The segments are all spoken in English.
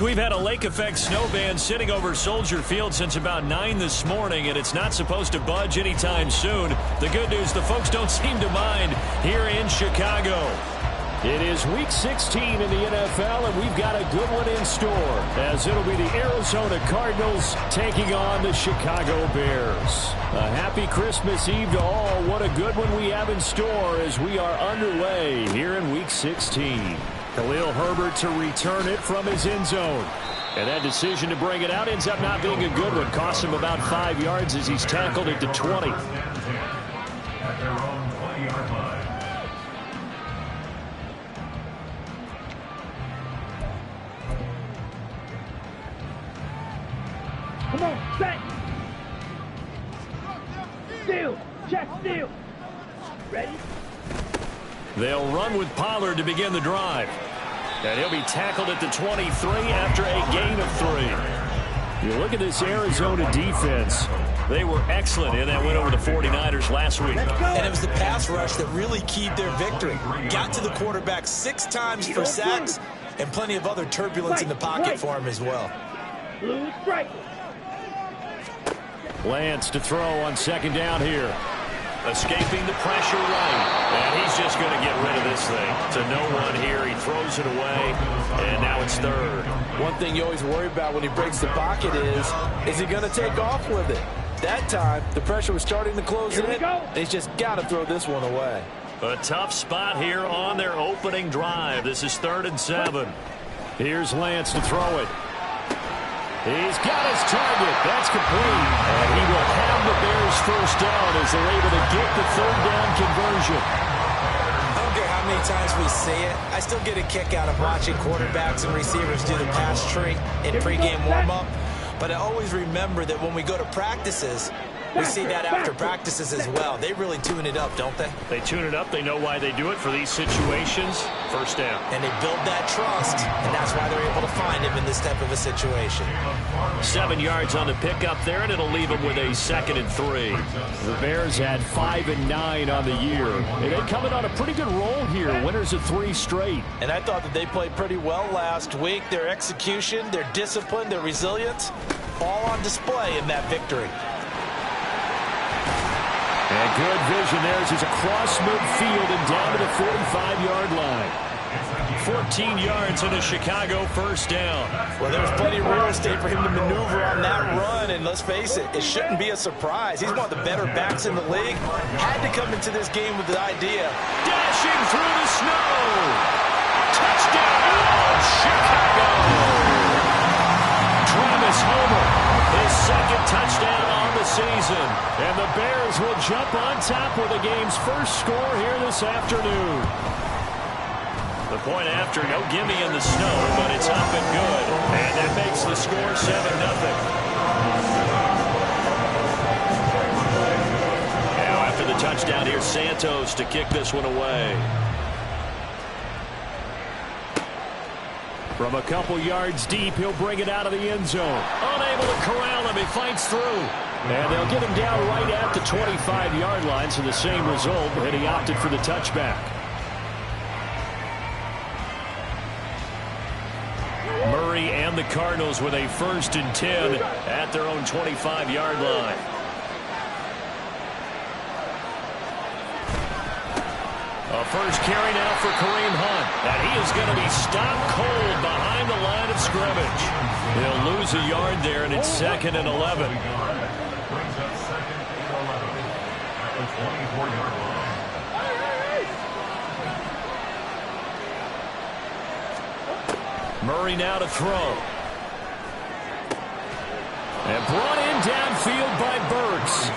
We've had a lake effect snow band sitting over Soldier Field since about 9 this morning, and it's not supposed to budge anytime soon. The good news, the folks don't seem to mind here in Chicago. It is Week 16 in the NFL, and we've got a good one in store, as it'll be the Arizona Cardinals taking on the Chicago Bears. A happy Christmas Eve to all. What a good one we have in store as we are underway here in Week 16. Khalil Herbert to return it from his end zone. And that decision to bring it out ends up not being a good one. Cost him about 5 yards as he's tackled it to 20. At their own 20-yard line. Come on, set. Steal. Check, steal. Ready? They'll run with Pollard to begin the drive. And he'll be tackled at the 23 after a gain of 3. You look at this Arizona defense. They were excellent in that win over the 49ers last week. And it was the pass rush that really keyed their victory. Got to the quarterback 6 times for sacks and plenty of other turbulence in the pocket for him as well. Blue strike. Lance to throw on second down here. Escaping the pressure right. And he's just going to get rid of this thing. To no one here. He throws it away. And now it's third. One thing you always worry about when he breaks the pocket is he going to take off with it? That time, the pressure was starting to close in. And he's just got to throw this one away. A tough spot here on their opening drive. This is 3rd and 7. Here's Lance to throw it. He's got his target. That's complete. And he will have the Bears first down as they're able to get the 3rd down conversion. I don't care how many times we see it. I still get a kick out of watching quarterbacks and receivers do the pass tree in pregame warm-up. But I always remember that when we go to practices, we see that after practices as well. They really tune it up, don't they? They tune it up. They know why they do it for these situations. First down. And they build that trust, and that's why they're able to find him in this type of a situation. 7 yards on the pickup there, and it'll leave him with a 2nd and 3. The Bears had 5 and 9 on the year. And they coming on a pretty good roll here. Winners of 3 straight. And I thought that they played pretty well last week. Their execution, their discipline, their resilience, all on display in that victory. And good vision there as he's across midfield and down to the 45-yard line. 14 yards and a Chicago first down. Well, there's plenty of real estate for him to maneuver on that run, and let's face it, it shouldn't be a surprise. He's one of the better backs in the league. Had to come into this game with the idea. Dashing through the snow. Touchdown, Chicago. Travis Homer, his 2nd touchdown on the season. And the Bears will jump on top with the game's first score here this afternoon. The point after, no gimme in the snow, but it's up and good. And that makes the score 7-0. Now after the touchdown, here's Santos to kick this one away. From a couple yards deep, he'll bring it out of the end zone. Unable to corral him, he fights through. And they'll get him down right at the 25-yard line, so the same result, but he opted for the touchback. Murray and the Cardinals with a 1st and 10 at their own 25-yard line. A first carry now for Kareem Hunt. And he is going to be stopped cold behind the line of scrimmage. He'll lose a yard there, and it's 2nd and 11. Brings up 2nd and 11 at the 24-yard line. Murray now to throw. And brought in downfield by Burks.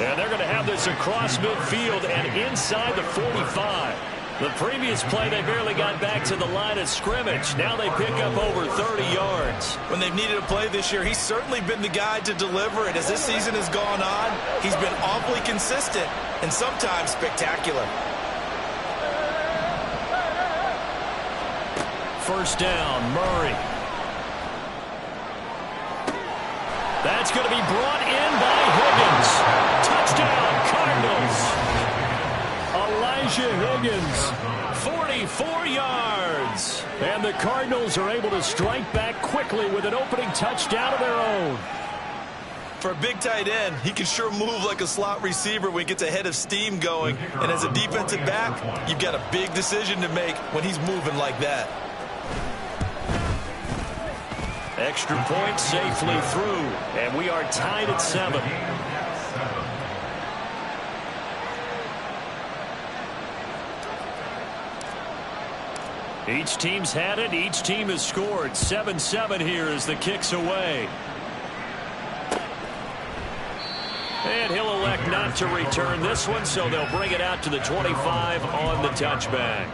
And they're going to have this across midfield and inside the 45. The previous play, they barely got back to the line of scrimmage. Now they pick up over 30 yards. When they've needed a play this year, he's certainly been the guy to deliver it. As this season has gone on, he's been awfully consistent and sometimes spectacular. First down, Murray. That's going to be brought in by Higgins. Touchdown, Cardinals. Elijah Higgins, 44 yards. And the Cardinals are able to strike back quickly with an opening touchdown of their own. For a big tight end, he can sure move like a slot receiver when he gets a head of steam going. And as a defensive back, you've got a big decision to make when he's moving like that. Extra point safely through, and we are tied at 7. Each team's had it. Each team has scored. 7-7 here as the kick's away. And he'll elect not to return this one, so they'll bring it out to the 25 on the touchback.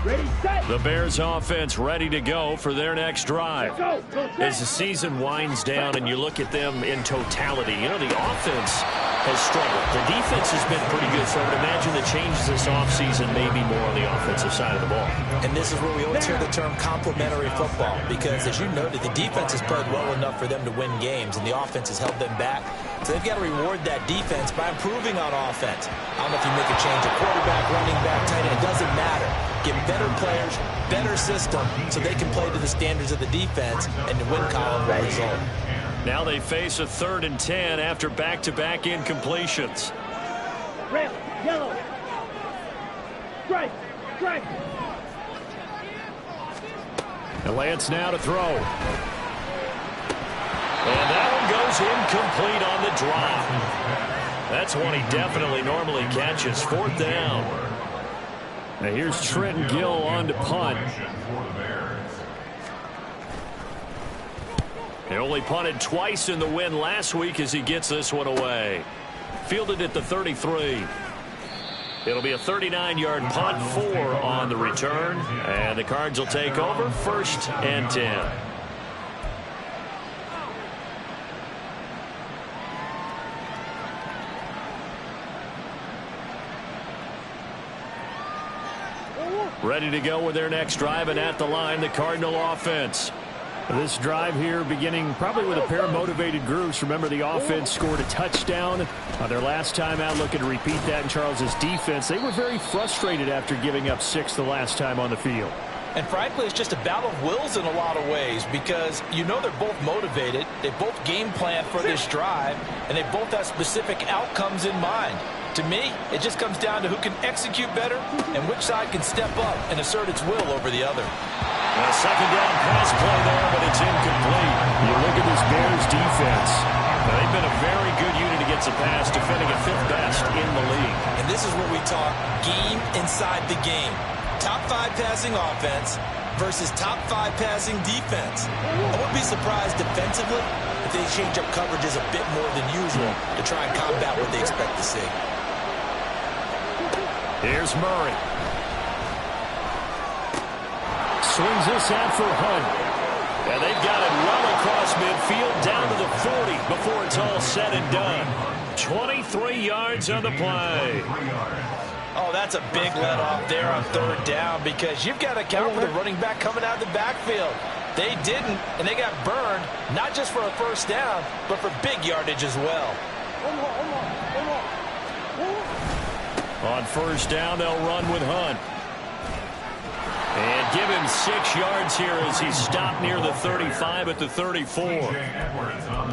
Ready, set. The Bears offense ready to go for their next drive. Go, go, set. As the season winds down and you look at them in totality, you know, the offense has struggled. The defense has been pretty good, so I would imagine the changes this offseason may be more on the offensive side of the ball. And this is where we always hear the term complementary football, because as you noted, the defense has played well enough for them to win games, and the offense has held them back. So they've got to reward that defense by improving on offense. I don't know if you make a change of quarterback, running back, tight end, it doesn't matter. Get better players, better system, so they can play to the standards of the defense, and the win column will result. Now they face a 3rd and 10 after back-to-back incompletions. Red, yellow. Strike, strike. And Lance now to throw. And that one goes incomplete on the drop. That's one he definitely normally catches. 4th down. Now here's Trenton Gill on to punt. He only punted twice in the win last week as he gets this one away. Fielded at the 33. It'll be a 39-yard punt, 4 on the return. And the Cards will take over 1st and 10. Ready to go with their next drive, and at the line, the Cardinal offense. This drive here beginning probably with a pair of motivated groups. Remember, the offense scored a touchdown on their last time out, looking to repeat that in Charles's defense. They were very frustrated after giving up 6 the last time on the field. And frankly, it's just a battle of wills in a lot of ways, because you know they're both motivated, they both game plan for this drive, and they both have specific outcomes in mind. To me, it just comes down to who can execute better and which side can step up and assert its will over the other. A 2nd down pass play there, but it's incomplete. You look at this Bears defense. They've been a very good unit against the pass, defending at 5th best in the league. And this is where we talk game inside the game. Top 5 passing offense versus top 5 passing defense. I wouldn't be surprised defensively if they change up coverages a bit more than usual to try and combat what they expect to see. Here's Murray. Swings this out for Hunt. And they've got it well across midfield down to the 40 before it's all said and done. 23 yards on the play. Oh, that's a big let off there on 3rd down, because you've got to account for the running back coming out of the backfield. They didn't, and they got burned, not just for a 1st down, but for big yardage as well. On 1st down, they'll run with Hunt. And give him 6 yards here as he's stopped near the 35 at the 34.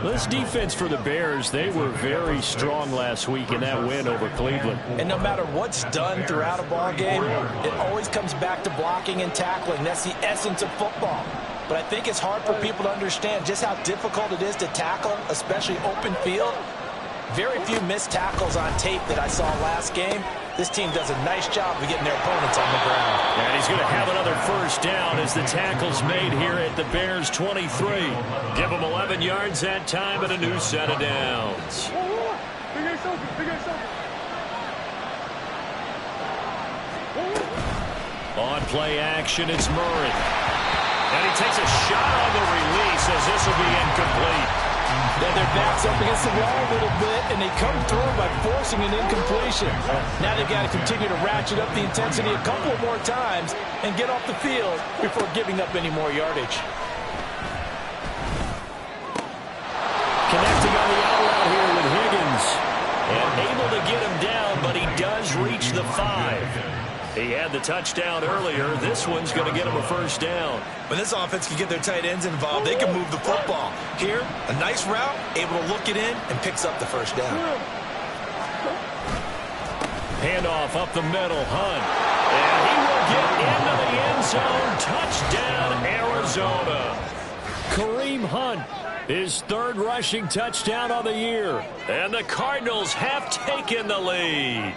This defense for the Bears, they were very strong last week in that win over Cleveland. And no matter what's done throughout a ball game, it always comes back to blocking and tackling. That's the essence of football. but I think it's hard for people to understand just how difficult it is to tackle, especially open field. Very few missed tackles on tape that I saw last game. This team does a nice job of getting their opponents on the ground. And he's going to have another first down as the tackle's made here at the Bears' 23. Give them 11 yards that time and a new set of downs. On play action, it's Murray. And he takes a shot on the release as this will be incomplete. Then their backs up against the wall a little bit, and they come through by forcing an incompletion. Now they've got to continue to ratchet up the intensity a couple more times and get off the field before giving up any more yardage. Connecting on the out route here with Higgins. And able to get him down, but he does reach the 5. He had the touchdown earlier. This one's going to get him a first down. When this offense can get their tight ends involved, they can move the football. Here, a nice route, able to look it in, and picks up the first down. Handoff up the middle, Hunt. And he will get into the end zone. Touchdown, Arizona. Kareem Hunt, his third rushing touchdown of the year. And the Cardinals have taken the lead.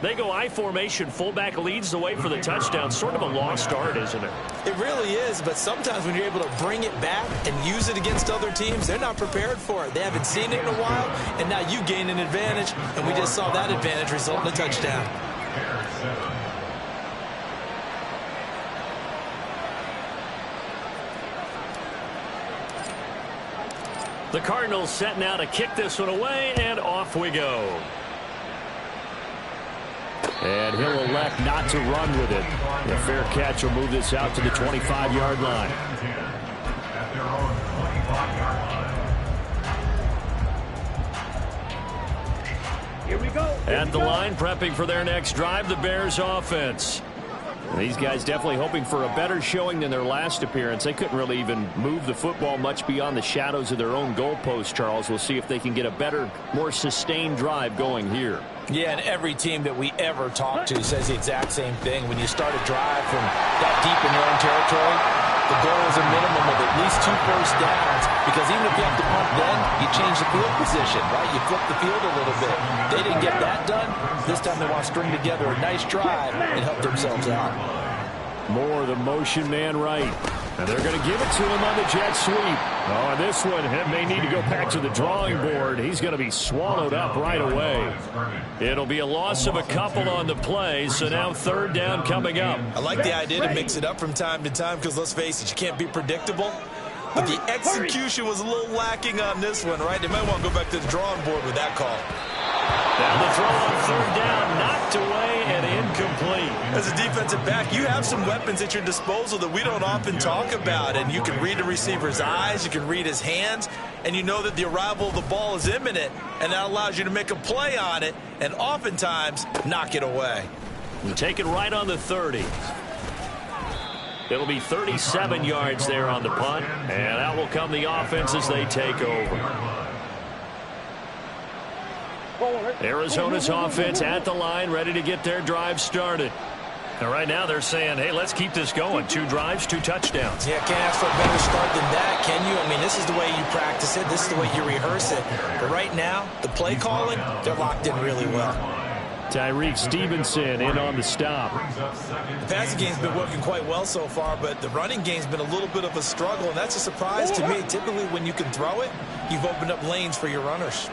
They go I formation. Fullback leads the way for the touchdown. Sort of a lost art, isn't it? It really is, but sometimes when you're able to bring it back and use it against other teams, they're not prepared for it. They haven't seen it in a while, and now you gain an advantage, and we just saw that advantage result in a touchdown. The Cardinals set now to kick this one away, and off we go. And he'll elect not to run with it. A fair catch will move this out to the 25-yard line. At their own 25-yard line. Here we go. At the line, prepping for their next drive, the Bears offense. These guys definitely hoping for a better showing than their last appearance. They couldn't really even move the football much beyond the shadows of their own goalpost, Charles. We'll see if they can get a better, more sustained drive going here. Yeah, and every team that we ever talk to says the exact same thing. When you start a drive from that deep in your own territory, the goal is a minimum of at least 2 first downs, because even if you have to punt then, you change the field position, right? You flip the field a little bit. They didn't get that done. This time they want to string together a nice drive and help themselves out. More the motion man right. And they're going to give it to him on the jet sweep. Oh, and this one may need to go back to the drawing board. He's going to be swallowed up right away. It'll be a loss of a couple on the play, so now third down coming up. I like the idea to mix it up from time to time because, let's face it, you can't be predictable. But the execution was a little lacking on this one, right? They might want to go back to the drawing board with that call. Now the throw on third down, knocked away and incomplete. As a defensive back, you have some weapons at your disposal that we don't often talk about. And you can read the receiver's eyes, you can read his hands, and you know that the arrival of the ball is imminent. And that allows you to make a play on it and oftentimes knock it away. And take it right on the 30. It'll be 37 yards there on the punt. And out will come the offense as they take over. Arizona's offense at the line, ready to get their drive started. And right now they're saying, hey, let's keep this going. 2 drives, 2 touchdowns. Yeah, can't ask for a better start than that, can you? I mean, this is the way you practice it. This is the way you rehearse it. But right now, the play calling, they're locked in really well. Tyreek Stevenson in on the stop. The passing game's been working quite well so far, but the running game's been a little bit of a struggle, and that's a surprise to me. Typically, when you can throw it, you've opened up lanes for your runners.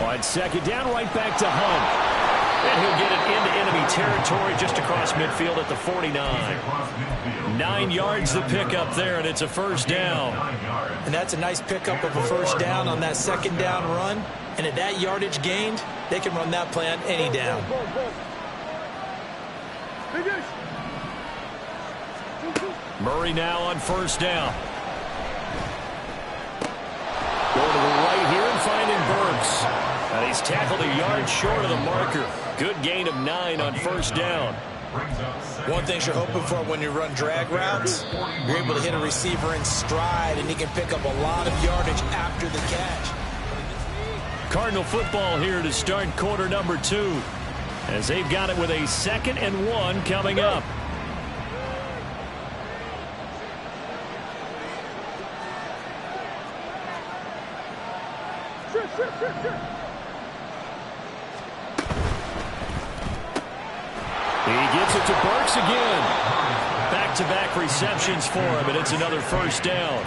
On second down, right back to Hunt. And he'll get it into enemy territory just across midfield at the 49. 9 yards the pickup there, and it's a first down. And that's a nice pickup of a first down on that second down run. And at that yardage gained, they can run that play on any down. Murray now on first down. Going to the right here and finding Burks. And he's tackled a yard short of the marker. Good gain of 9 on first down. One thing you're hoping for when you run drag routes, you're able to hit a receiver in stride, and he can pick up a lot of yardage the catch. Cardinal football here to start quarter number 2, as they've got it with a 2nd and 1 coming up. He gets it to Burks again. Back-to-back receptions for him, and it's another first down.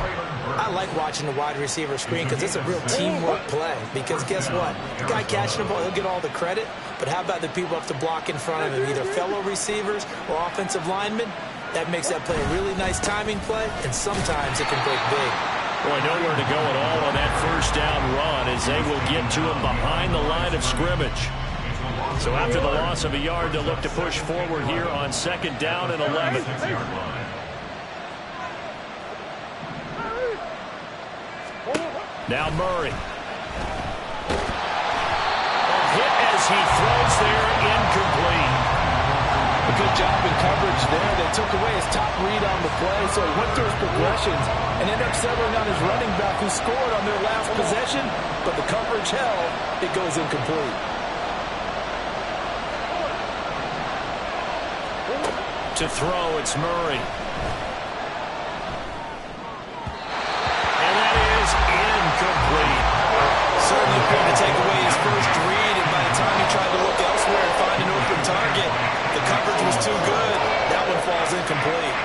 I like watching the wide receiver screen because it's a real teamwork play. Because guess what? The guy catching the ball, he'll get all the credit. But how about the people up to block in front of him, either fellow receivers or offensive linemen? That makes that play a really nice timing play, and sometimes it can break big. Boy, nowhere to go at all on that first down run as they will get to him behind the line of scrimmage. So after the loss of a yard, they'll look to push forward here on 2nd down and 11. Now Murray. A hit as he throws there, incomplete. A good job in coverage there. They took away his top read on the play, so he went through his progressions and ended up settling on his running back who scored on their last possession, but the coverage held. It goes incomplete. To throw, it's Murray. And that is incomplete. Certainly appeared to take away his first read, and by the time he tried to look elsewhere and find an open target, the coverage was too good. That one falls incomplete.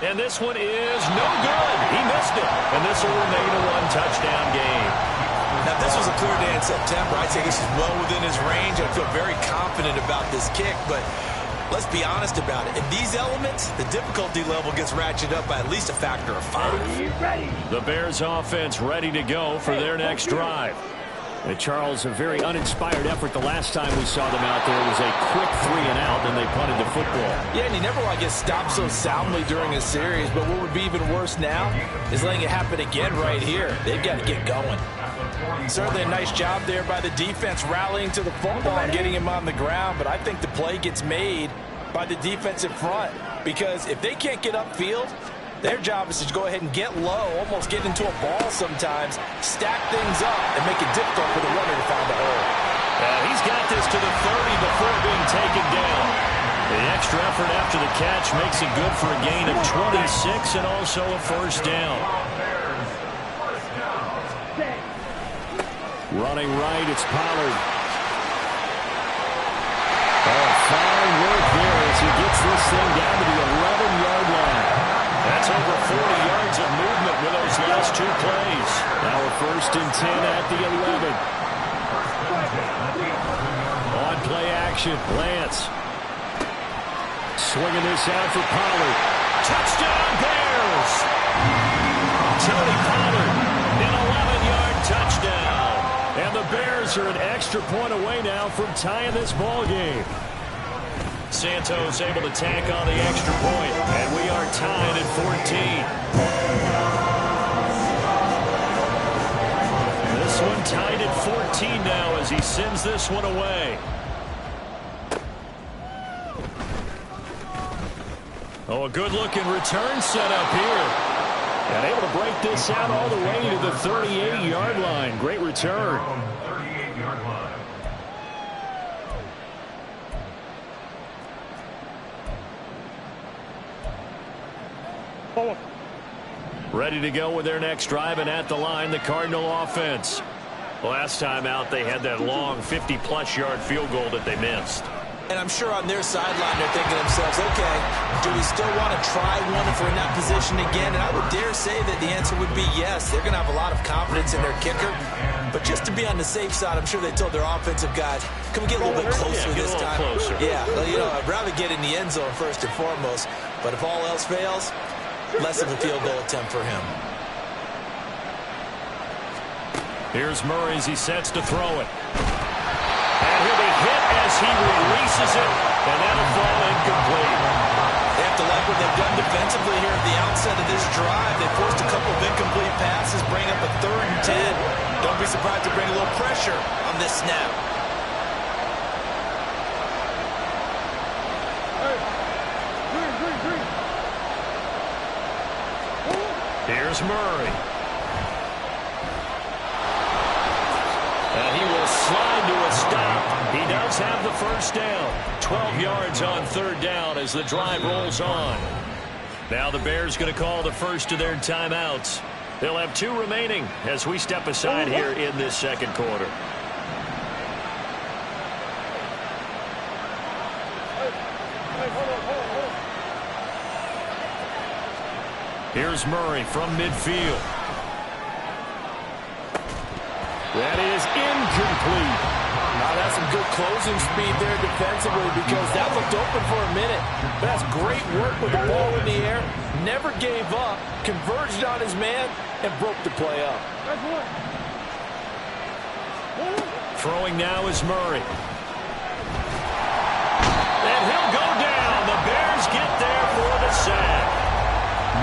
And this one is no good. He missed it. And this will remain a 1-touchdown game. Now, if this was a clear day in September, I'd say this is well within his range. I feel very confident about this kick, but let's be honest about it. In these elements, the difficulty level gets ratcheted up by at least a factor of 5. Ready. The Bears offense ready to go for their next drive. And Charles, a very uninspired effort the last time we saw them out there. It was a quick 3 and out, and they punted the football. Yeah, and you never want to get stopped so soundly during a series, but what would be even worse now is letting it happen again right here. They've got to get going. Certainly a nice job there by the defense rallying to the football and getting him on the ground, but I think the play gets made by the defensive front because if they can't get upfield, their job is to go ahead and get low, almost get into a ball sometimes, stack things up, and make it difficult for the runner to find a hole. He's got this to the 30 before being taken down. The extra effort after the catch makes it good for a gain of 26 and also a first down. Running right, it's Pollard. Oh, fine work there as he gets this thing down to the 11-yard line. That's over 40 yards of movement with those last 2 plays. Now a 1st and 10 at the 11. On play action, Lance. Swinging this out for Pollard. Touchdown Bears! Tony Pollard, an 11-yard touchdown. And the Bears are an extra point away now from tying this ball game. Santos able to tack on the extra point, and we are tied at 14. This one tied at 14 now as he sends this one away. Oh, a good-looking return set up here. And able to break this out all the way to the 38-yard line. Great return. 38-yard line. Ready to go with their next drive, and at the line, the Cardinal offense. Last time out, they had that long 50-plus yard field goal that they missed. And I'm sure on their sideline they're thinking to themselves, okay, do we still want to try one if we're in that position again? And I would dare say that the answer would be yes. They're going to have a lot of confidence in their kicker. But just to be on the safe side, I'm sure they told their offensive guys, can we get a little bit closer this time? Closer. Yeah, well, you know, I'd rather get in the end zone first and foremost. But if all else fails, less of a field goal attempt for him. Here's Murray as he sets to throw it. And he'll be hit as he releases it, and that'll fall incomplete. They have to like what they've done defensively here at the outset of this drive. They forced a couple of incomplete passes, bring up a 3rd and 10. Don't be surprised to bring a little pressure on this snap. Here's Murray. And he will slide to a stop. He does have the first down. 12 yards on third down as the drive rolls on. Now the Bears going to call the first of their timeouts. They'll have 2 remaining as we step aside here in this second quarter. Here's Murray from midfield. That is incomplete. Now that's some good closing speed there defensively because that looked open for a minute. But that's great work with the ball in the air. Never gave up, converged on his man, and broke the play up. Throwing now is Murray. And he'll go down. The Bears get there for the sack.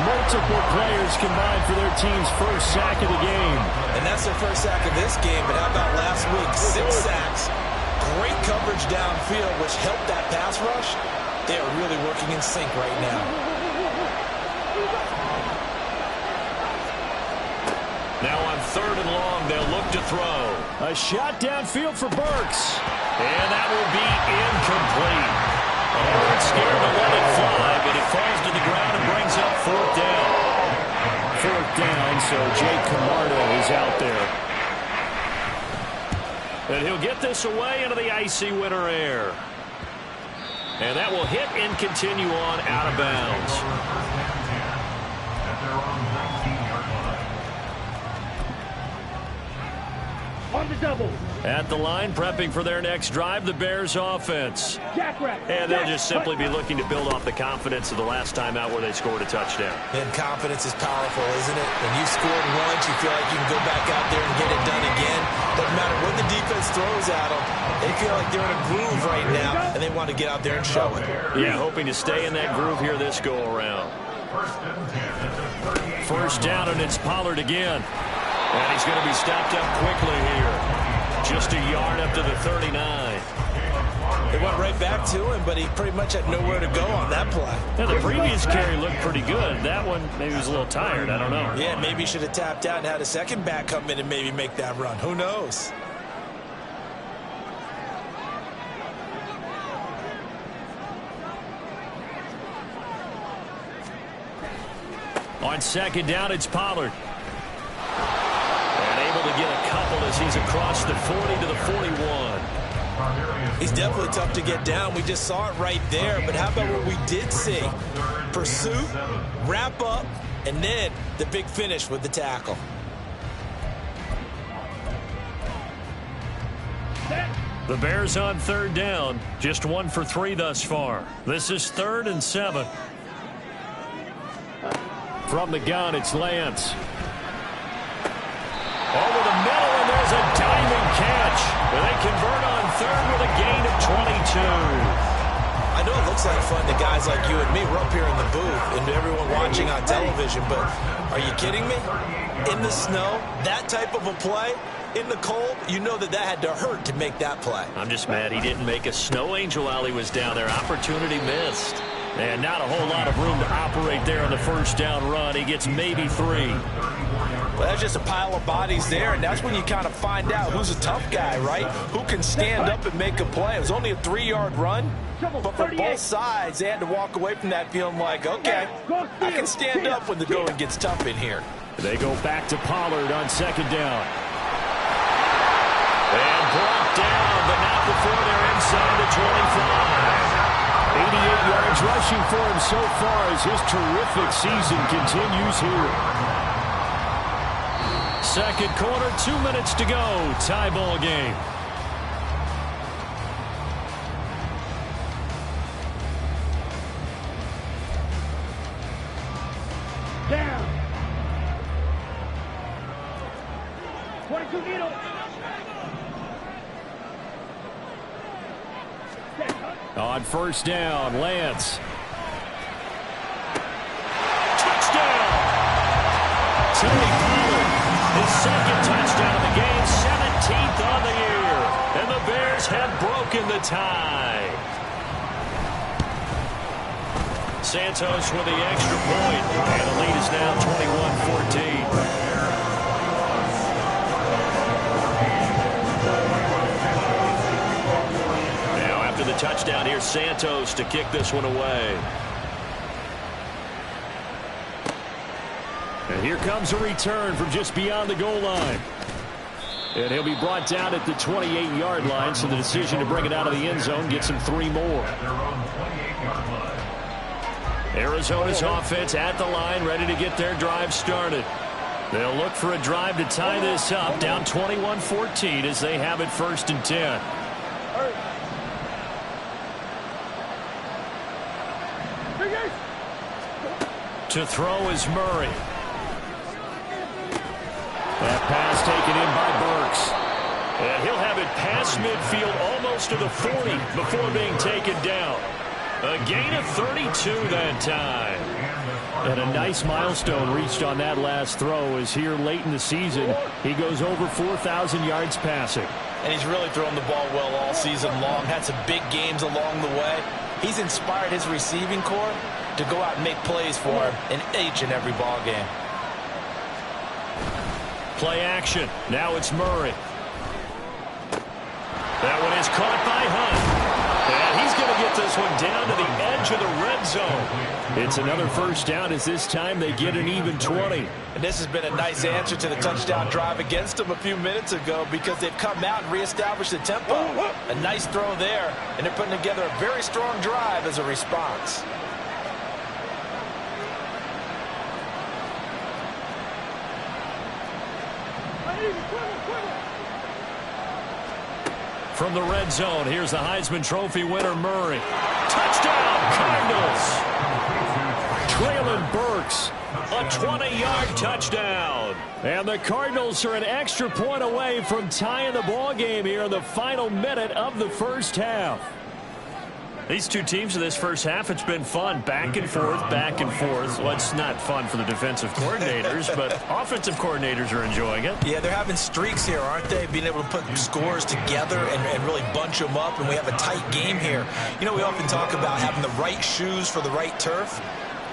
Multiple players combined for their team's first sack of the game. And that's their first sack of this game, but how about last week? 6 sacks. Great coverage downfield, which helped that pass rush. They are really working in sync right now. Now on 3rd and long, they'll look to throw. A shot downfield for Burks. And that will be incomplete. Oh, it's scared to let it fly, but it falls to the ground and brings up 4th down. 4th down, so Jake Camarda is out there. And he'll get this away into the icy winter air. And that will hit and continue on out of bounds. At their own 19-yard line. On the double. At the line, prepping for their next drive, the Bears offense. Jackrabbit. And they'll just simply be looking to build off the confidence of the last time out where they scored a touchdown. And confidence is powerful, isn't it? When you scored once, you feel like you can go back out there and get it done again. Doesn't matter what the defense throws at them. They feel like they're in a groove right now, and they want to get out there and show it. Yeah, hoping to stay in that groove here this go-around. First down, and it's Pollard again. And he's going to be stopped up quickly here. Just a yard up to the 39. They went right back to him, but he pretty much had nowhere to go on that play. Yeah, the previous carry looked pretty good. That one, maybe he was a little tired. I don't know. Yeah, maybe he should have tapped out and had a second back come in and maybe make that run. Who knows? On 2nd down, it's Pollard. And able to get a couple as he's across the 40 to the 41. He's definitely tough to get down. We just saw it right there. But how about what we did see? Pursuit, wrap up, and then the big finish with the tackle. The Bears on 3rd down. Just 1 for 3 thus far. This is 3rd and 7. From the gun, it's Lance. Over the middle, and there's a diving catch. And they convert on 3rd with a gain of 22. I know it looks like fun to guys like you and me. We're up here in the booth and everyone watching on television, but are you kidding me? In the snow, that type of a play, in the cold, you know that had to hurt to make that play. I'm just mad he didn't make a snow angel while he was down there. Opportunity missed. And not a whole lot of room to operate there on the first down run. He gets maybe 3. Well, that's just a pile of bodies there, and that's when you kind of find out who's a tough guy, right? Who can stand up and make a play. It was only a 3-yard run, but for both sides, they had to walk away from that feeling like, okay, I can stand up when the going gets tough in here. They go back to Pollard on 2nd down. And brought down, but not before they're inside the 25. 88 yards rushing for him so far as his terrific season continues here. Second quarter, 2 minutes to go. Tie ball game. Down. 22 needle. On first down, Lance. Touchdown! Tony Pollard, his second touchdown of the game, 17th on the year. And the Bears have broken the tie. Santos with the extra point, and the lead is now 21-14. Now after the touchdown, here's Santos to kick this one away. And here comes a return from just beyond the goal line. And he'll be brought down at the 28-yard line, so the decision to bring it out of the end zone gets him 3 more. Arizona's offense at the line, ready to get their drive started. They'll look for a drive to tie this up, down 21-14 as they have it 1st and 10. To throw is Murray. That pass taken in by Burks. And he'll have it past midfield almost to the 40 before being taken down. A gain of 32 that time. And a nice milestone reached on that last throw as here late in the season he goes over 4,000 yards passing. And he's really thrown the ball well all season long. Had some big games along the way. He's inspired his receiving corps to go out and make plays for him in each and every ball game. Play action. Now it's Murray. That one is caught by Hunt. And he's going to get this one down to the edge of the red zone. It's another first down as this time they get an even 20. And this has been a nice answer to the touchdown drive against them a few minutes ago because they've come out and reestablished the tempo. A nice throw there, and they're putting together a very strong drive as a response. From the red zone, here's the Heisman Trophy winner, Murray. Touchdown, Cardinals! Traylon Burks, a 20-yard touchdown. And the Cardinals are an extra point away from tying the ball game here in the final minute of the first half. These two teams in this first half, it's been fun. Back and forth, back and forth. Well, it's not fun for the defensive coordinators, but offensive coordinators are enjoying it. Yeah, they're having streaks here, aren't they? Being able to put scores together and really bunch them up, and we have a tight game here. You know, we often talk about having the right shoes for the right turf.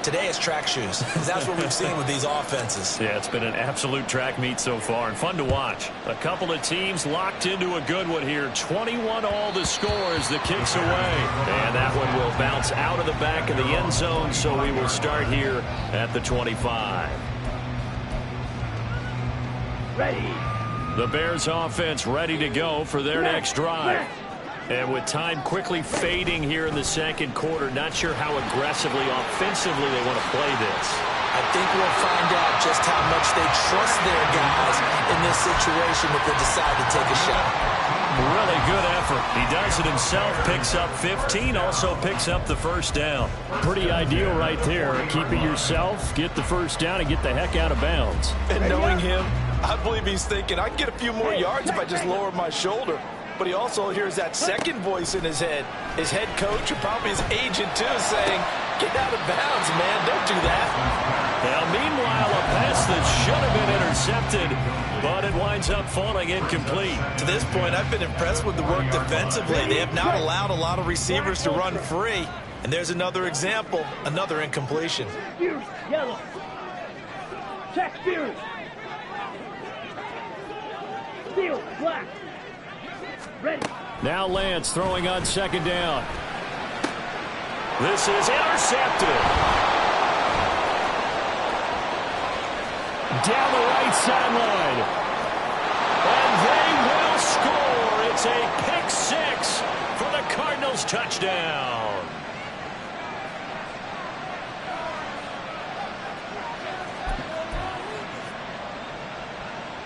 Today it's track shoes. That's what we've seen with these offenses. Yeah, it's been an absolute track meet so far and fun to watch. A couple of teams locked into a good one here. 21 all the scores, the kicks away. And that one will bounce out of the back of the end zone, so we will start here at the 25. Ready. The Bears offense ready to go for their next drive. And with time quickly fading here in the second quarter, not sure how aggressively, offensively they want to play this. I think we'll find out just how much they trust their guys in this situation if they decide to take a shot. Really good effort. He does it himself, picks up 15, also picks up the first down. Pretty ideal right there. Keep it yourself, get the first down, and get the heck out of bounds. And knowing him, I believe he's thinking, I can get a few more yards if I just lower my shoulder. But he also hears that second voice in his head. His head coach, or probably his agent too, saying, get out of bounds, man. Don't do that. Now, meanwhile, a pass that should have been intercepted, but it winds up falling incomplete. To this point, I've been impressed with the work defensively. They have not allowed a lot of receivers to run free. And there's another example, another incompletion. Spears, yellow. Check Spears. Steel, black. Ready. Now Lance throwing on second down. This is intercepted. Down the right sideline. And they will score. It's a pick six for the Cardinals touchdown.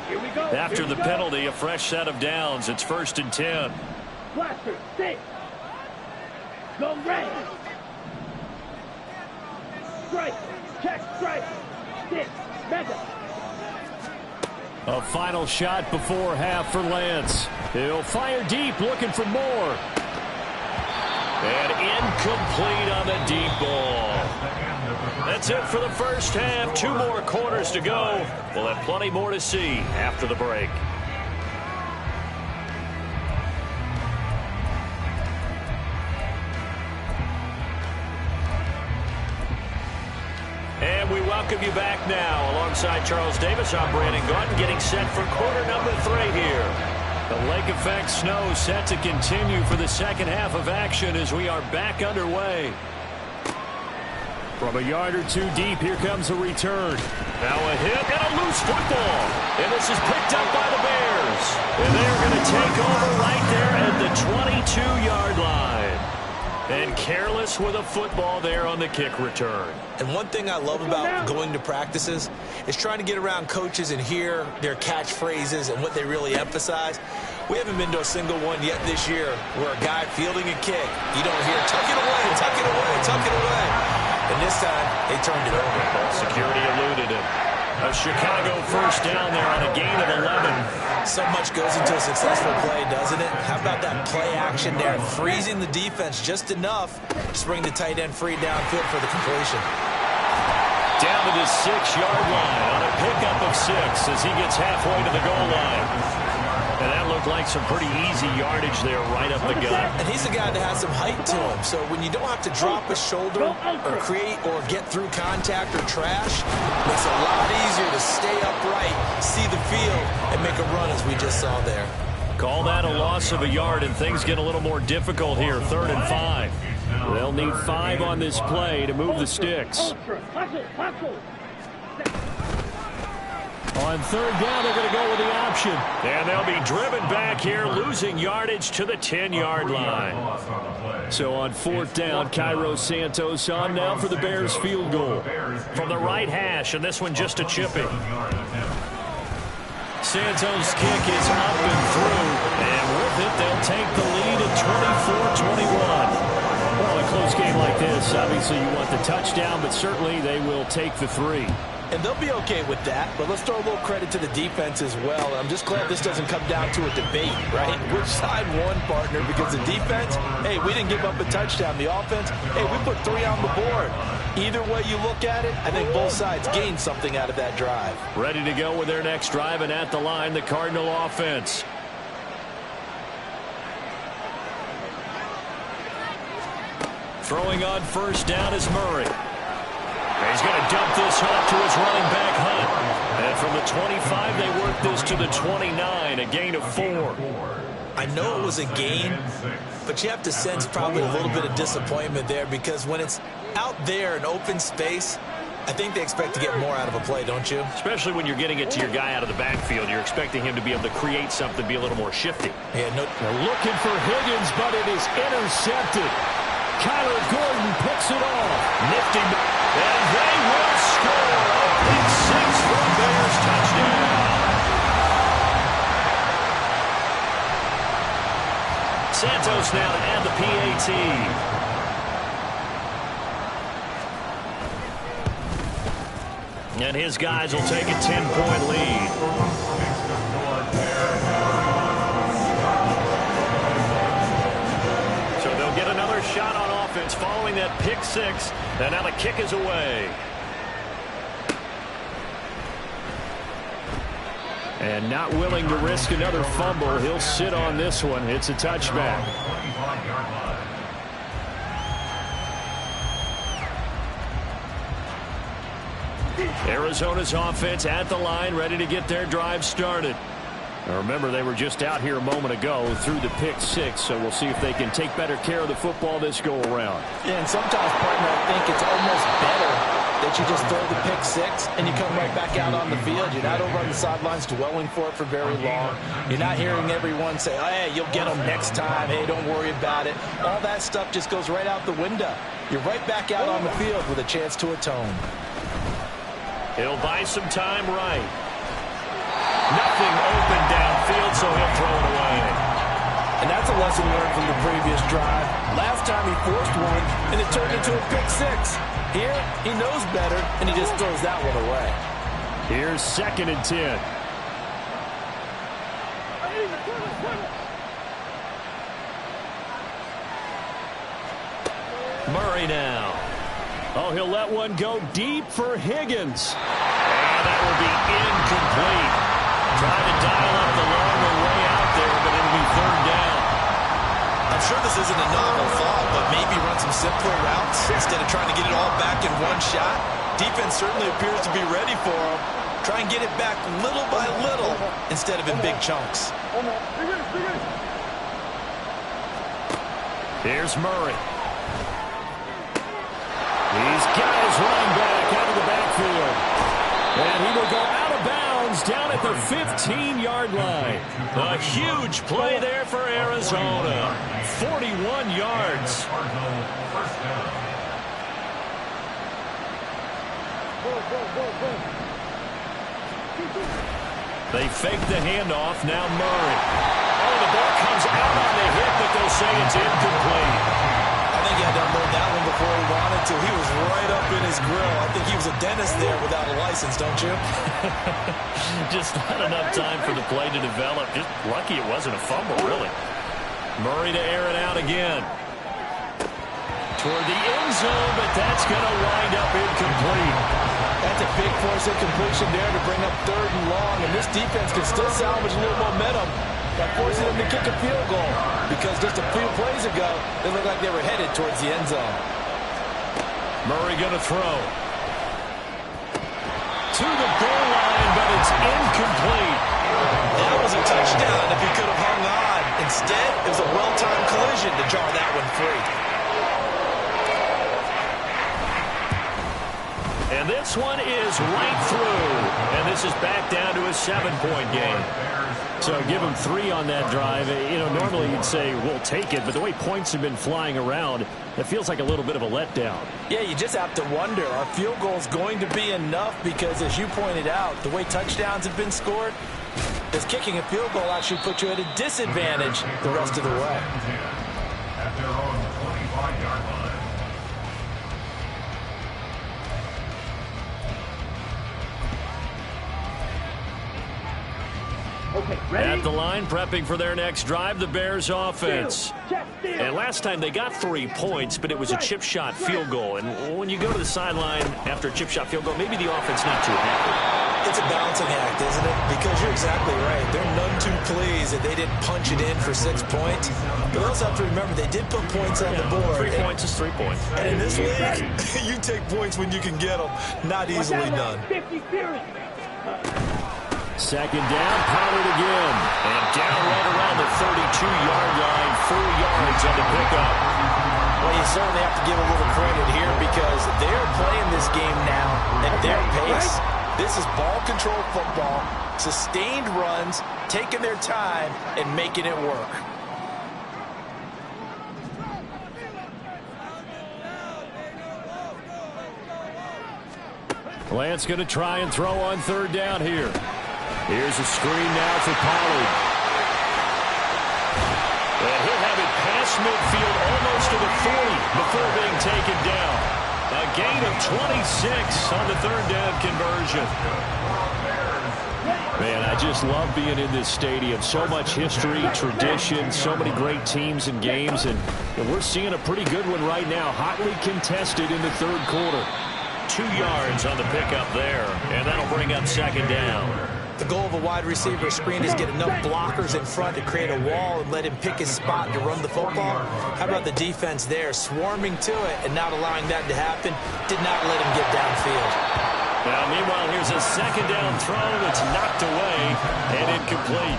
Here we go. After Here we the go. penalty, a fresh set of downs. It's 1st and 10. Blaster, sit. Go red. Strike. Check, strike. Sit. Mega. A final shot before half for Lance. He'll fire deep, looking for more. And incomplete on the deep ball. That's it for the first half. 2 more quarters to go. We'll have plenty more to see after the break. And we welcome you back now. Alongside Charles Davis, I'm Brandon Gaudin, getting set for quarter number 3 here. The lake effect snow set to continue for the second half of action as we are back underway. From a yard or two deep, here comes a return. Now a hit and a loose football. And this is picked up by the Bears. And they're going to take over right there at the 22-yard line. And careless with a football there on the kick return. And one thing I love about going to practices is trying to get around coaches and hear their catchphrases and what they really emphasize. We haven't been to a single one yet this year where a guy fielding a kick, you don't hear, tuck it away, tuck it away, tuck it away. And this time, they turned it over. Security eluded him. A Chicago first down there on a gain of 11. So much goes into a successful play, doesn't it? How about that play action there, freezing the defense just enough to bring the tight end free downfield for the completion. Down to the 6-yard line on a pickup of 6 as he gets halfway to the goal line. And that looked like some pretty easy yardage there right up the gut. And he's a guy that has some height to him, so when you don't have to drop a shoulder or create or get through contact or trash, it's a lot easier to stay upright, see the field, and make a run as we just saw there. Call that a loss of a yard, and things get a little more difficult here, 3rd and 5. They'll need 5 on this play to move the sticks. On 3rd down, they're going to go with the option. And they'll be driven back here, losing yardage to the 10-yard line. So on 4th down, Cairo Santos on now for the Bears field goal. From the right hash, and this one just a chippy. Santos' kick is up and through. And with it, they'll take the lead at 24-21. Well, a close game like this, obviously you want the touchdown, but certainly they will take the 3. And they'll be okay with that, but let's throw a little credit to the defense as well. I'm just glad this doesn't come down to a debate, right? Which side won, partner? Because the defense, hey, we didn't give up a touchdown. The offense, hey, we put 3 on the board. Either way you look at it, I think both sides gained something out of that drive. Ready to go with their next drive, and at the line, the Cardinal offense. Throwing on 1st down is Murray. He's going to dump this off to his running back, Hunt. And from the 25, they work this to the 29, a gain of 4. I know it was a gain, but you have to sense probably a little bit of disappointment there because when it's out there in open space, I think they expect to get more out of a play, don't you? Especially when you're getting it to your guy out of the backfield. You're expecting him to be able to create something, be a little more shifty. Yeah, They're looking for Higgins, but it is intercepted. Kyler Gordon picks it off. Nifty. And they will score. A big 6 for a Bears touchdown. Santos now to add the PAT. And his guys will take a 10-point lead. So they'll get another shot on offense following that pick 6. And now the kick is away. And not willing to risk another fumble. He'll sit on this one. It's a touchback. Arizona's offense at the line, ready to get their drive started. Now remember, they were just out here a moment ago through the pick 6, so we'll see if they can take better care of the football this go-around. Yeah, and sometimes, partner, I think it's almost better that you just throw the pick 6 and you come right back out on the field. You're not over on the sidelines dwelling for it for very long. You're not hearing everyone say, oh, hey, you'll get them next time. Hey, don't worry about it. All that stuff just goes right out the window. You're right back out on the field with a chance to atone. He'll buy some time right. Nothing open downfield, so he'll throw it away. And that's a lesson learned from the previous drive. Last time he forced one, and it turned into a pick 6. Here, he knows better, and he just throws that one away. Here's 2nd and 10. Murray now. Oh, he'll let one go deep for Higgins. And that will be incomplete. Trying to dial up the longer way out there, but it'll be 3rd down. I'm sure this isn't a novel thought, but maybe run some simpler routes instead of trying to get it all back in one shot. Defense certainly appears to be ready for him. Try and get it back little by little instead of in big chunks. Here's Murray. He's got his running back out of the backfield. And he will go out of bounds down at the 15-yard line. A huge play there for Arizona. 41 yards. They fake the handoff. Now Murray. Oh, the ball comes out on the hit, but they'll say it's incomplete. I think he had to unload that one before he wanted to. He was right up in his grill. I think he was a dentist there without a license, don't you? Just not enough time for the play to develop. Just lucky it wasn't a fumble, really. Murray to air it out again. Toward the end zone, but that's going to wind up incomplete. That's a big force incompletion there to bring up 3rd and long, and this defense can still salvage a little momentum by forcing them to kick a field goal, because just a few plays ago, they looked like they were headed towards the end zone. Murray going to throw. To the goal line, but it's incomplete. That was a touchdown if he could have hung on. Instead, it was a well-timed collision to jar that one free. And this one is right through. And this is back down to a 7-point game. So give them 3 on that drive. You know, normally you'd say, we'll take it. But the way points have been flying around, it feels like a little bit of a letdown. Yeah, you just have to wonder, are field goals going to be enough? Because as you pointed out, the way touchdowns have been scored, does kicking a field goal actually put you at a disadvantage the rest of the way? At their own 25-yard line. Okay, ready? At the line, prepping for their next drive, the Bears offense. And last time they got 3 points, but it was a chip shot field goal. And when you go to the sideline after a chip shot field goal, maybe the offense not too happy. It's a balancing act, isn't it? Because you're exactly right. They're none too pleased that they didn't punch it in for 6 points. But also have to remember they did put points on the board. 3 points is 3 points. And in this league, you take points when you can get them. Not easily done. 50 series. Second down, Pollard again. And down right around the 32-yard line, 4 yards on the pickup. Well, you certainly have to give a little credit here because they're playing this game now at their pace. This is ball control football, sustained runs, taking their time, and making it work. Lance going to try and throw on 3rd down here. Here's a screen now for Pollard. And he'll have it past midfield almost to the 40 before being taken down. A gain of 26 on the 3rd down conversion. Man, I just love being in this stadium. So much history, tradition, so many great teams and games. And we're seeing a pretty good one right now. Hotly contested in the 3rd quarter. 2 yards on the pickup there. And that'll bring up 2nd down. The goal of a wide receiver screen is get enough blockers in front to create a wall and let him pick his spot to run the football. How about the defense there, swarming to it and not allowing that to happen? Did not let him get downfield. Now, meanwhile, here's a 2nd down throw that's knocked away and incomplete.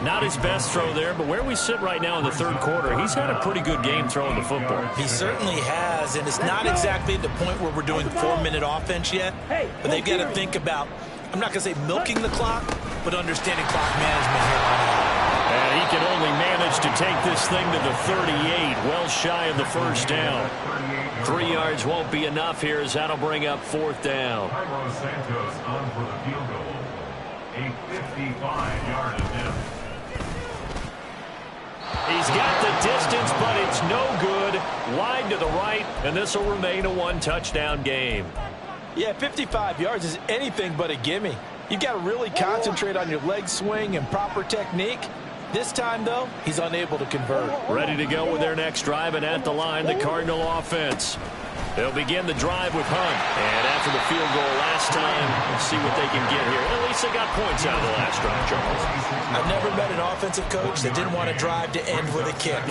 Not his best throw there, but where we sit right now in the 3rd quarter, he's had a pretty good game throwing the football. He certainly has, and it's not exactly the point where we're doing 4-minute offense yet, but they've got to think about, I'm not going to say milking the clock, but understanding clock management here on out. And he can only manage to take this thing to the 38, well shy of the 1st down. 3 yards won't be enough here as that'll bring up 4th down. Carlos Santos on for the field goal. A 55-yard attempt. He's got the distance, but it's no good. Wide to the right, and this will remain a 1-touchdown game. Yeah, 55 yards is anything but a gimme. You've got to really concentrate on your leg swing and proper technique. This time, though, he's unable to convert. Ready to go with their next drive, and at the line, the Cardinal offense. They'll begin the drive with Hunt. And after the field goal last time, let's see what they can get here. At least they got points out of the last drive, Charles. I've never met an offensive coach that didn't want to drive to end with a kick.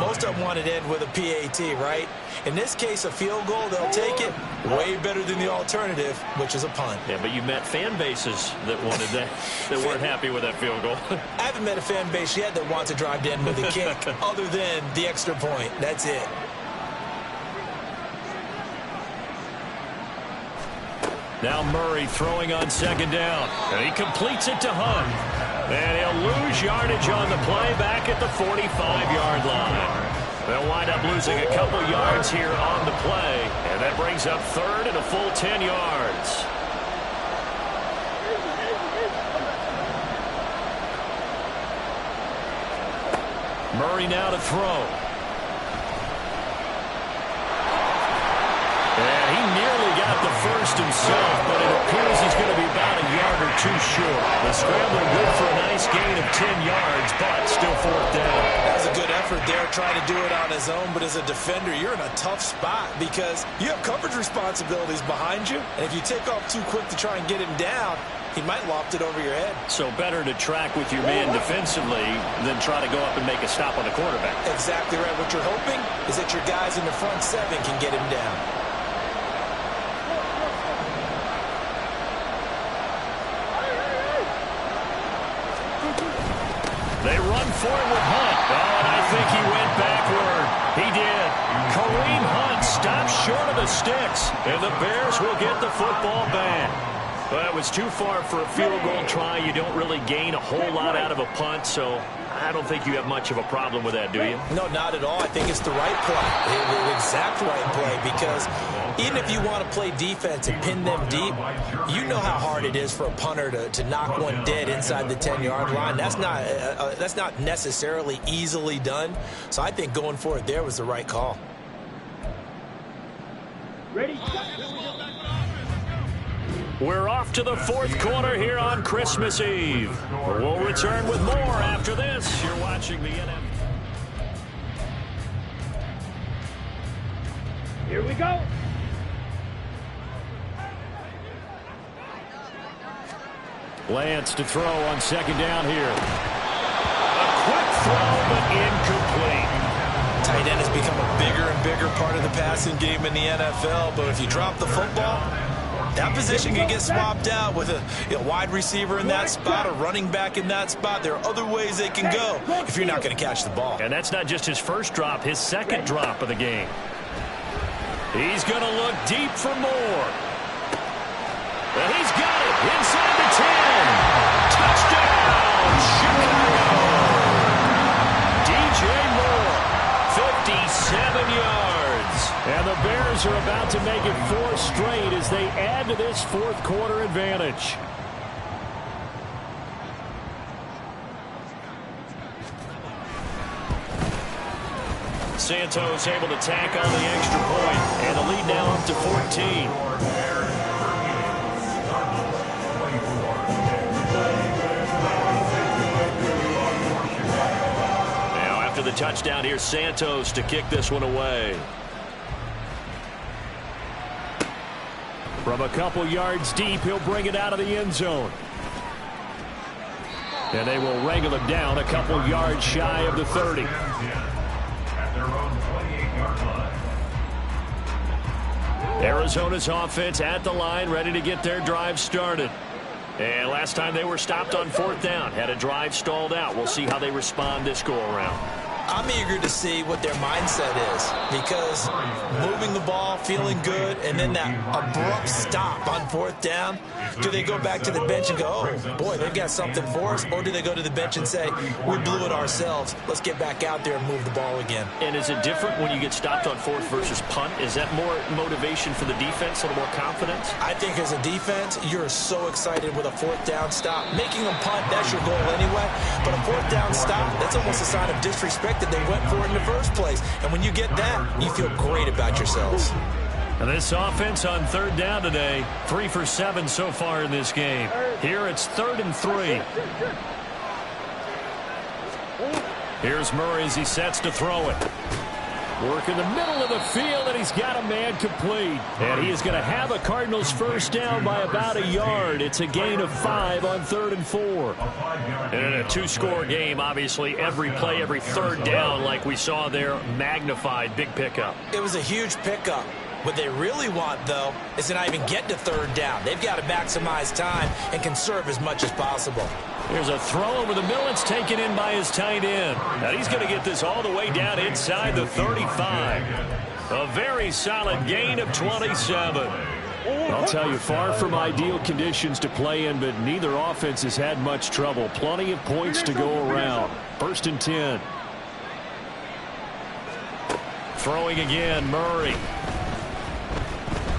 Most of them wanted to end with a PAT, right? In this case, a field goal, they'll take it. Way better than the alternative, which is a punt. Yeah, but you met fan bases that wanted that, that weren't happy with that field goal. I haven't met a fan base yet that wants to drive to end with a kick other than the extra point. That's it. Now Murray throwing on second down. And he completes it to Hunt. And he'll lose yardage on the play back at the 45-yard line. They'll wind up losing a couple yards here on the play. And that brings up third and a full 10 yards. Murray now to throw. And he nearly got the first himself, but it appears he's going to be about a yard or two short. The scrambler good for a nice gain of 10 yards, but still fourth down. That was a good effort there, trying to do it on his own, but as a defender, you're in a tough spot because you have coverage responsibilities behind you, and if you take off too quick to try and get him down, he might loft it over your head. So better to track with your man defensively than try to go up and make a stop on the quarterback. Exactly right. What you're hoping is that your guys in the front seven can get him down. They run for it with Hunt. Oh, and I think he went backward. He did. Kareem Hunt stops short of the sticks, and the Bears will get the football back. Well, it was too far for a field goal try. You don't really gain a whole lot out of a punt, so I don't think you have much of a problem with that, do you? No, not at all. I think it's the right play, the exact right play, because even if you want to play defense and pin them deep, you know how hard it is for a punter to knock one dead inside the 10-yard line. That's not necessarily easily done. So I think going for it there was the right call. Ready? We're off to the fourth quarter here on Christmas Eve. We'll return with more after this. You're watching the NFL. Here we go. Lance to throw on second down here. A quick throw, but incomplete. Tight end has become a bigger and bigger part of the passing game in the NFL, but if you drop the football, that position can get swapped out with a wide receiver in that spot, a running back in that spot. There are other ways they can go if you're not going to catch the ball. And that's not just his first drop, his second drop of the game. He's going to look deep for more. And he's got it inside the 10. Touchdown, Chicago. DJ Moore, 57 yards. And the Bears are about to make it 4 straight as they add to this fourth quarter advantage. Santos able to tack on the extra point, and the lead now up to 14. Now after the touchdown, here's Santos to kick this one away. From a couple yards deep, he'll bring it out of the end zone. And they will wrangle him down a couple yards shy of the 30. Arizona's offense at the line, ready to get their drive started. And last time they were stopped on fourth down, had a drive stalled out. We'll see how they respond this go-around. I'm eager to see what their mindset is, because moving the ball, feeling good, and then that abrupt stop on fourth down, do they go back to the bench and go, oh, boy, they've got something for us, or do they go to the bench and say, we blew it ourselves, let's get back out there and move the ball again? And is it different when you get stopped on fourth versus punt? Is that more motivation for the defense, a little more confidence? I think as a defense, you're so excited with a fourth down stop. Making them punt, that's your goal anyway, but a fourth down stop, that's almost a sign of disrespect that they went for it in the first place. And when you get that, you feel great about yourselves. And this offense on third down today, 3 for 7 so far in this game. Here it's 3rd and 3. Here's Murray as he sets to throw it. Work in the middle of the field, and he's got a man complete. And he is going to have a Cardinals first down by about a yard. It's a gain of 5 on 3rd and 4. And in a two-score game, obviously, every play, every third down, like we saw there, magnified. Big pickup. It was a huge pickup. What they really want, though, is to not even get to 3rd down. They've got to maximize time and conserve as much as possible. Here's a throw over the middle. It's taken in by his tight end. Now he's going to get this all the way down inside the 35. A very solid gain of 27. I'll tell you, far from ideal conditions to play in, but neither offense has had much trouble. Plenty of points to go around. 1st and 10. Throwing again, Murray.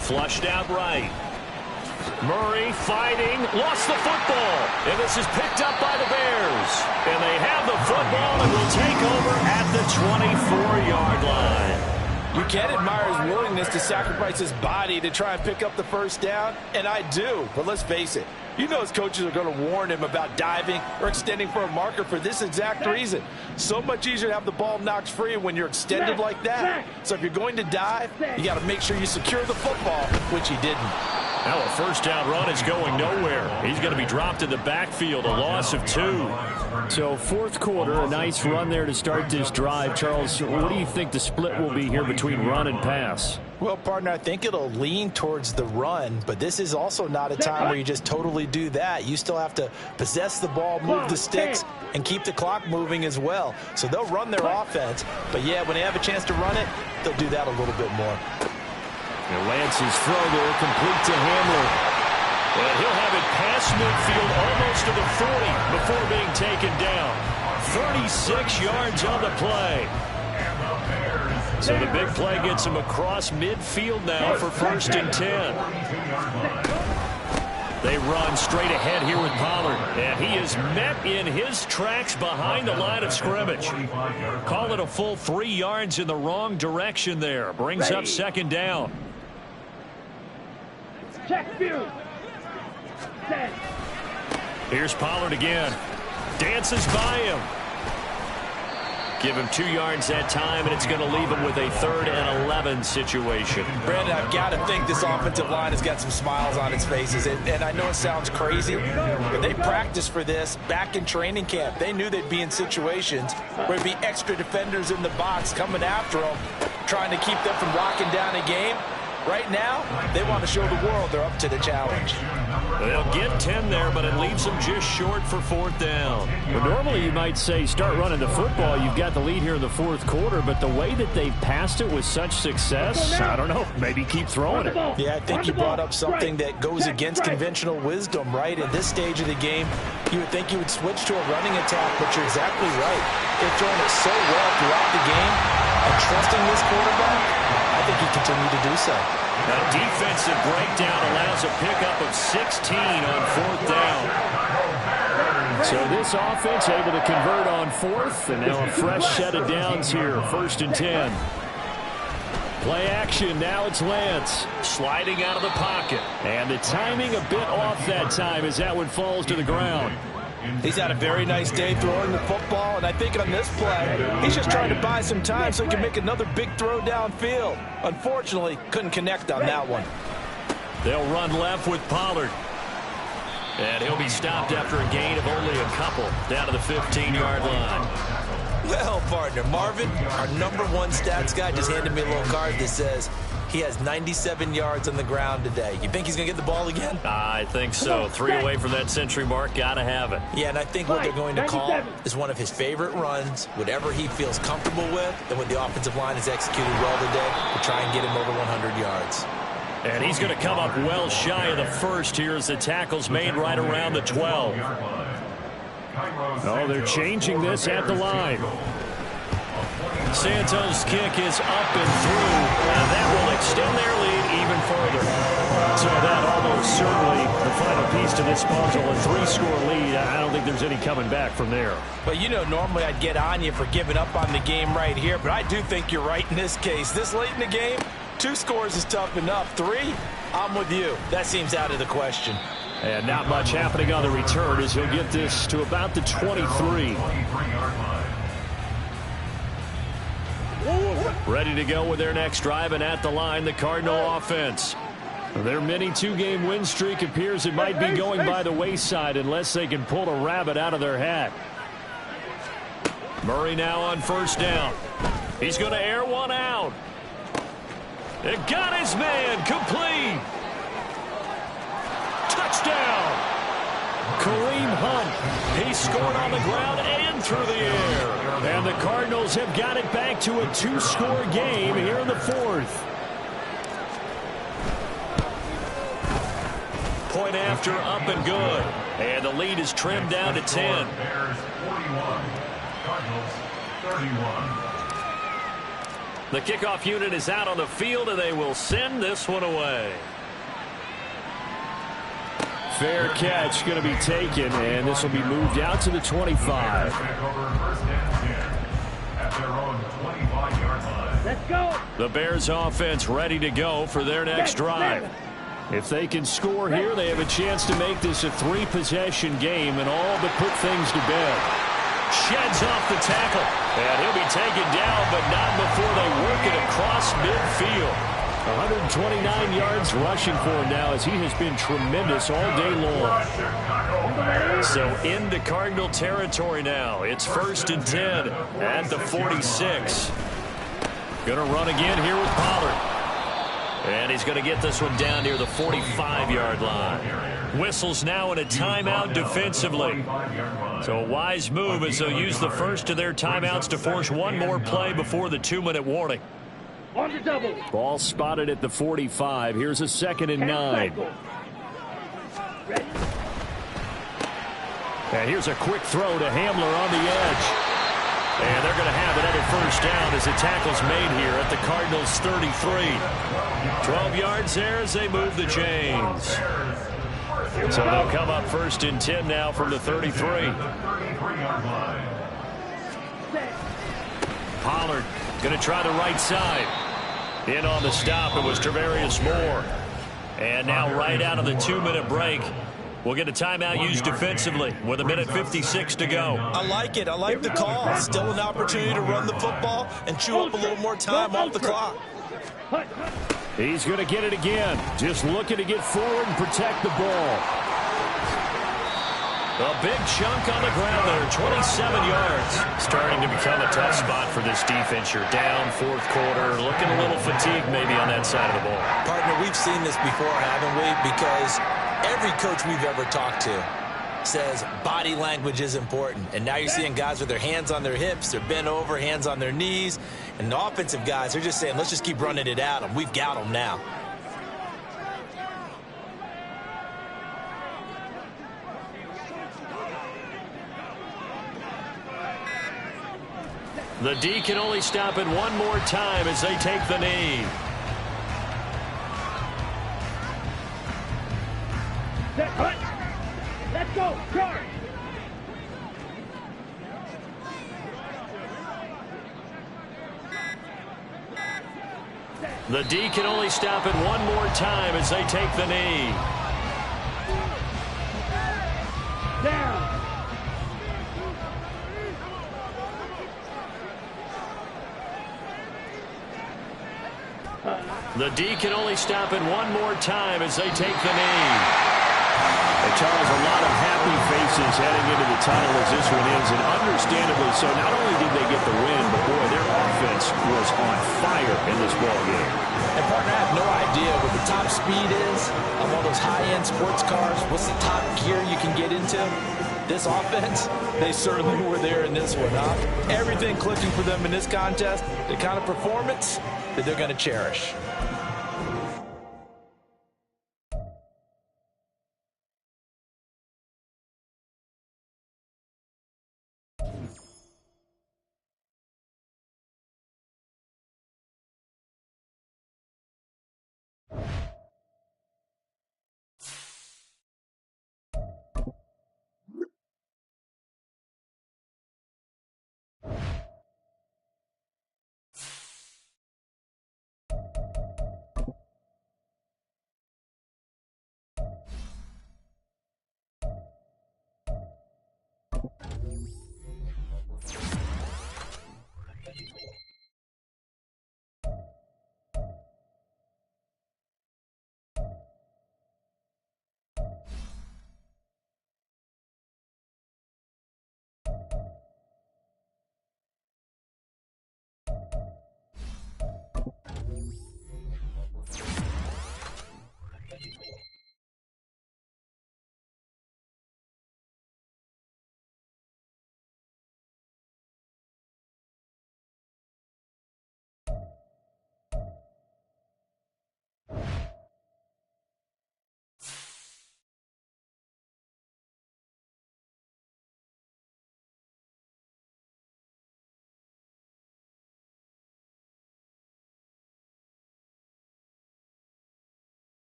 Flushed out right. Murray fighting, lost the football, and this is picked up by the Bears. And they have the football and will take over at the 24-yard line. You can admire his willingness to sacrifice his body to try and pick up the first down, and I do, but let's face it. You know his coaches are going to warn him about diving or extending for a marker for this exact reason. So much easier to have the ball knocked free when you're extended like that. So if you're going to dive, you got to make sure you secure the football, which he didn't. Now a first down run is going nowhere. He's going to be dropped in the backfield, a loss of 2. So 4th quarter, a nice run there to start this drive. Charles, what do you think the split will be here between run and pass? Well, partner, I think it'll lean towards the run, but this is also not a time where you just totally do that. You still have to possess the ball, move the sticks, and keep the clock moving as well. So they'll run their offense, but yeah, when they have a chance to run it, they'll do that a little bit more. And Lance's throw there, complete to Hamler. And he'll have it past midfield almost to the 40 before being taken down. 36 yards on the play. So the big play gets him across midfield now for 1st and 10. They run straight ahead here with Pollard. And he is met in his tracks behind the line of scrimmage. Call it a full 3 yards in the wrong direction there. Brings up 2nd down. Check view. Set. Here's Pollard again. Dances by him. Give him 2 yards that time, and it's going to leave him with a 3rd and 11 situation. Brandon, I've got to think this offensive line has got some smiles on its faces. And I know it sounds crazy, but they practiced for this back in training camp. They knew they'd be in situations where there'd be extra defenders in the box coming after them, trying to keep them from locking down a game. Right now, they want to show the world they're up to the challenge. They'll get 10 there, but it leaves them just short for 4th down. Well, normally you might say start running the football. You've got the lead here in the 4th quarter, but the way that they've passed it with such success, I don't know, maybe keep throwing it. Yeah, I think you brought up something that goes against conventional wisdom, right? At this stage of the game, you would think you would switch to a running attack, but you're exactly right. They've thrown it so well throughout the game, and trusting this quarterback, I think he continued to do so. A defensive breakdown allows a pickup of 16 on 4th down. So this offense able to convert on 4th, and now a fresh set of downs here, 1st and 10. Play action, now it's Lance. Sliding out of the pocket. And the timing a bit off that time as that one falls to the ground. He's had a very nice day throwing the football, and I think on this play, he's just trying to buy some time so he can make another big throw downfield. Unfortunately, couldn't connect on that one. They'll run left with Pollard. And he'll be stopped after a gain of only a couple down to the 15-yard line. Well, partner, Marvin, our #1 stats guy, just handed me a little card that says he has 97 yards on the ground today. You think he's going to get the ball again? I think so. 3 away from that century mark. Got to have it. Yeah, and I think what they're going to call is one of his favorite runs, whatever he feels comfortable with, and when the offensive line has executed well today, to try and get him over 100 yards. And he's going to come up well shy of the first here as the tackle's made right around the 12. Oh, they're changing this at the line. Santos' kick is up and through, and that will extend their lead even further. So that almost certainly the final piece to this puzzle, a 3-score lead. I don't think there's any coming back from there. But you know, normally I'd get on you for giving up on the game right here, but I do think you're right in this case. This late in the game, 2 scores is tough enough. 3, I'm with you. That seems out of the question. And not much happening on the return as he'll get this to about the 23. Ready to go with their next drive, and at the line, the Cardinal offense. Their mini two-game win streak appears it might be going by the wayside unless they can pull a rabbit out of their hat. Murray now on first down. He's going to air one out. It got his man complete. Touchdown. Kareem Hunt. He scored on the ground and through the air. And the Cardinals have got it back to a two-score game here in the fourth. Point after, up and good. And the lead is trimmed down to 10. Bears 41, Cardinals 31. The kickoff unit is out on the field, and they will send this one away. Fair catch going to be taken, and this will be moved out to the 25. Back over first and 10 at their own 25-yard line. Let's go. The Bears offense ready to go for their next drive. If they can score here, they have a chance to make this a three-possession game and all but put things to bed. Sheds off the tackle, and he'll be taken down, but not before they work it across midfield. 129 yards rushing for him now, as he has been tremendous all day long. So into Cardinal territory now. It's first and 10 at the 46. Going to run again here with Pollard. And he's going to get this one down near the 45-yard line. Whistles now in a timeout defensively. So a wise move as they'll use the first of their timeouts to force one more play before the 2-minute warning. On the double. Ball spotted at the 45. Here's a 2nd and 9. Ready. And here's a quick throw to Hamler on the edge. And they're going to have another first down as the tackle's made here at the Cardinals' 33. 12 yards there as they move the chains. So they'll come up first and 10 now from the 33. Pollard going to try the right side. In on the stop, it was Travarius Moore. And now right out of the 2-minute break, we'll get a timeout used defensively with 1:56 to go. I like it. I like the call. Still an opportunity to run the football and chew up a little more time off the clock. He's going to get it again. Just looking to get forward and protect the ball. A big chunk on the ground there, 27 yards. Starting to become a tough spot for this defense. You're down fourth quarter, looking a little fatigued maybe on that side of the ball. Partner, we've seen this before, haven't we? Because every coach we've ever talked to says body language is important. And now you're seeing guys with their hands on their hips, they're bent over, hands on their knees. And the offensive guys are just saying, let's just keep running it at them. We've got them now. The D can only stop it one more time as they take the knee. Set, hut. Let's go. Charge. The D can only stop it one more time as they take the knee. Down. The D can only stop it one more time as they take the knee. And Charles, a lot of happy faces heading into the tunnel as this one ends, and understandably so. Not only did they get the win, but boy, their offense was on fire in this ball game. And partner, I have no idea what the top speed is on one of those high-end sports cars. What's the top gear you can get into? This offense, they certainly were there in this one, huh? Everything clicking for them in this contest, the kind of performance that they're going to cherish.